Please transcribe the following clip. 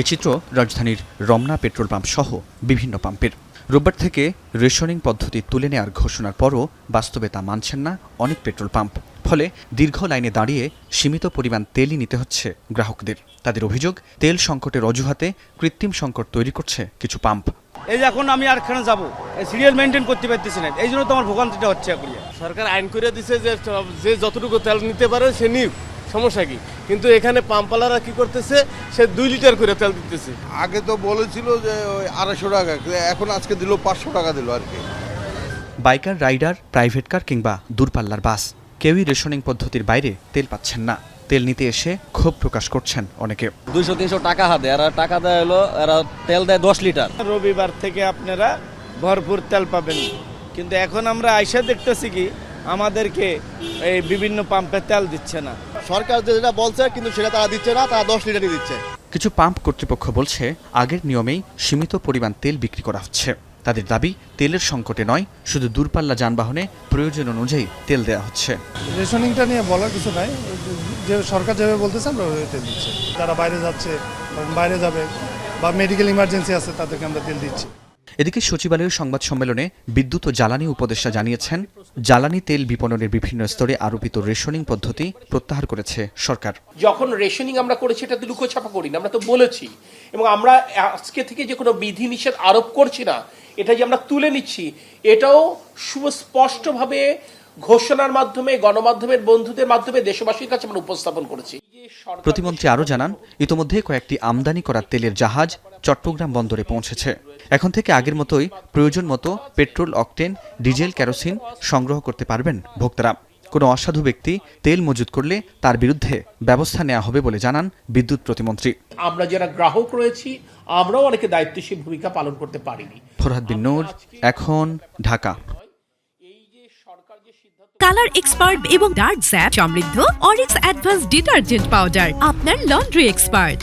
এ চিত্র রাজধানীর Ramna petrol pump সহ বিভিন্ন পাম্পের। রোববার থেকে রেশনিং পদ্ধতি তুলে নেওয়ার ঘোষণার পরও বাস্তবে তা মানছেন না অনেক পেট্রোল পাম্প। ফলে দীর্ঘ লাইনে দাঁড়িয়ে সীমিত পরিমাণ তেলই নিতে হচ্ছে গ্রাহকদের। তাদের অভিযোগ, তেল সংকটের অজুহাতে কৃত্রিম সংকট তৈরি করছে কিছু পাম্প। এই যে এখন আমি আরেকখানে যাবো, সিরিয়াল মেনটেন করতে পারতেছি না, এই জন্য তো আমার ভোগান্তিটা হচ্ছে। সরকার আইন করে দিছে যে যতটুকু তেল নিতে পারে সে নিক, সমস্যা কি? কিন্তু এখানে পাম্পওয়ালারা কি করতেছে, সে 2 লিটার করে তেল দিতেছে। আগে তো বলেছিল যে ওই 250 টাকা, এখন আজকে দিল 500 টাকা দিল আর কি। বাইকার, রাইডার, প্রাইভেট কার কিংবা দূরপাল্লার বাস, কেউই রেশনিং পদ্ধতির বাইরে তেল পাচ্ছেন না। তেল নিতে এসে ক্ষোভ প্রকাশ করছেন অনেকে। 200-300 টাকা হাতে, এরা টাকা দেয় হলো, এরা তেল দেয় 10 লিটার। রবিবার থেকে আপনারা ভরপুর তেল পাবেন, কিন্তু এখন আমরা আইসা দেখতেছি কি আমাদেরকে এই বিভিন্ন পাম্পে তেল দিচ্ছে না। সরকার যেটা বলছে কিন্তু সেটা তারা দিচ্ছে না, তারা 10 লিটারই দিচ্ছে। কিছু পাম্প কর্তৃপক্ষ বলছে আগের নিয়মেই সীমিত পরিমাণ তেল বিক্রি করা হচ্ছে। তাদের দাবি, তেলের সংকটে নয়, শুধু দূরপাল্লা যানবাহনে প্রয়োজন অনুযায়ী তেল দেওয়া হচ্ছে। রেশনিংটা নিয়ে বলার কিছু নাই, যে সরকার যেভাবে বলতেছে আমরা ওইভাবে তেল দিচ্ছি। যারা বাইরে যাচ্ছে, বাইরে যাবে বা মেডিকেল ইমার্জেন্সি আছে, তাদেরকে আমরা তেল দিচ্ছি। এদিকে সচিবালয়ের সংবাদ সম্মেলনে বিদ্যুৎ ও জ্বালানি উপদেষ্টা জানিয়েছেন, জ্বালানি তেল বিপণনের বিভিন্ন স্তরে আরোপিত রেশনিং পদ্ধতি প্রত্যাহার করেছে সরকার। যখন রেশনিং আমরা করেছি এটা তো লুকোছাপা করি না, আমরা তো বলেছি, এবং আমরা আজকে থেকে যে কোনো বিধিনিষেধ আরোপ করছি না, এটা যে আমরা তুলে নিচ্ছি, এটাও সুস্পষ্টভাবে ঘোষণার মাধ্যমে, গণমাধ্যমের বন্ধুদের মাধ্যমে দেশবাসীর কাছে আমরা উপস্থাপন করেছি। প্রতিমন্ত্রী আরও জানান, ইতোমধ্যে কয়েকটি আমদানি করা তেলের জাহাজ চট্টগ্রাম বন্দরে পৌঁছেছে। এখন থেকে আগের মতোই প্রয়োজন মতো পেট্রোল, অকটেন, ডিজেল, কেরোসিন সংগ্রহ করতে পারবেন ভোক্তারা। কোনো অসাধু ব্যক্তি তেল মজুত করলে তার বিরুদ্ধে ব্যবস্থা নেওয়া হবে বলে জানান বিদ্যুৎ প্রতিমন্ত্রী। আমরা যারা গ্রাহক রয়েছি, আমরাও অনেকে দায়িত্বশীল ভূমিকা পালন করতে পারিনি। ফরহাদ বিন নূর, এখন, ঢাকা। কালার এক্সপার্ট এবং ডার্ক জ্যাপ সমৃদ্ধ অরিক্স অ্যাডভান্স ডিটারজেন্ট পাউডার, আপনার লন্ড্রি এক্সপার্ট।